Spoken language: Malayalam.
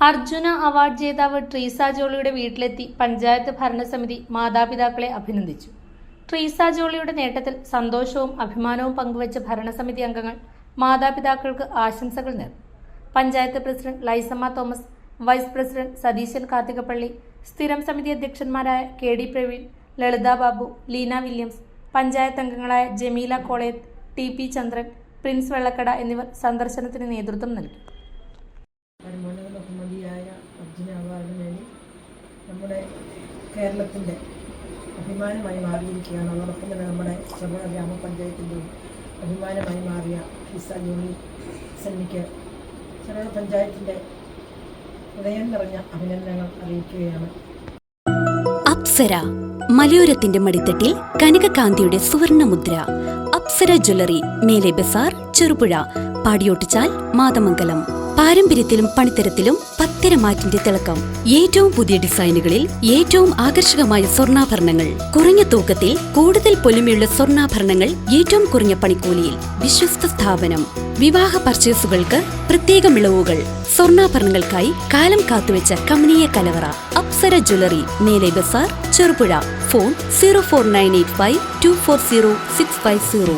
അർജുന അവാർഡ് ജേതാവ് ട്രീസ ജോളിയുടെ വീട്ടിലെത്തി പഞ്ചായത്ത് ഭരണസമിതി മാതാപിതാക്കളെ അഭിനന്ദിച്ചു. ട്രീസ ജോളിയുടെ നേട്ടത്തിൽ സന്തോഷവും അഭിമാനവും പങ്കുവച്ച ഭരണസമിതി അംഗങ്ങൾ മാതാപിതാക്കൾക്ക് ആശംസകൾ നേർന്നു. Panchayat president Lissamma Thomas, vice president Satheesan Karthikappally, സ്ഥിരം സമിതി അധ്യക്ഷന്മാരായ കെ ഡി പ്രവീൺ, ലളിത ബാബു, ലീന വില്യംസ്, പഞ്ചായത്ത് അംഗങ്ങളായ ജമീല കോളയത്ത്, ടി പി ചന്ദ്രൻ, പ്രിൻസ് വെള്ളക്കട എന്നിവർ സന്ദർശനത്തിന് നേതൃത്വം നൽകി. ബഹുമതിയായ അർജുന അവാർഡ് നേടി നമ്മുടെ കേരളത്തിൻ്റെ അഭിമാനമായി മാറിയിരിക്കുകയാണ്. അതോടൊപ്പം തന്നെ നമ്മുടെ ചെറുപുഴ ഗ്രാമപഞ്ചായത്തിൻ്റെയും അഭിമാനമായി മാറിയ ട്രീസ ജോളി സന്നിക്ക് ചെറുപുഴ പഞ്ചായത്തിൻ്റെ ഹൃദയം നിറഞ്ഞ അഭിനന്ദനങ്ങൾ അറിയിക്കുകയാണ്. അപ്സര മലയോരത്തിന്റെ മടിത്തട്ടിൽ കനകകാന്തിയുടെ സുവർണമുദ്ര. അപ്സര ജ്വല്ലറി, മേലെ ബസാർ, ചെറുപുഴ, പാടിയോട്ടിച്ചാൽ, മാതമംഗലം. പാരമ്പര്യത്തിലും പണിത്തരത്തിലും പത്തരമാറ്റിന്റെ തിളക്കം. ഏറ്റവും പുതിയ ഡിസൈനുകളിൽ ഏറ്റവും ആകർഷകമായ സ്വർണ്ണാഭരണങ്ങൾ. കുറഞ്ഞ തൂക്കത്തിൽ കൂടുതൽ പൊലിമയുള്ള സ്വർണ്ണാഭരണങ്ങൾ ഏറ്റവും കുറഞ്ഞ പണിക്കൂലിയിൽ. വിശ്വസ്ത സ്ഥാപനം. വിവാഹ പർച്ചേസുകൾക്ക് പ്രത്യേക ഇളവുകൾ. സ്വർണ്ണാഭരണങ്ങൾക്കായി കാലം കാത്തുവെച്ച കമനീയ കലവറ. അപ്സര ജ്വല്ലറി, മേലെ ബസാർ, ചെറുപുഴ. ഫോൺ 04985 240 650.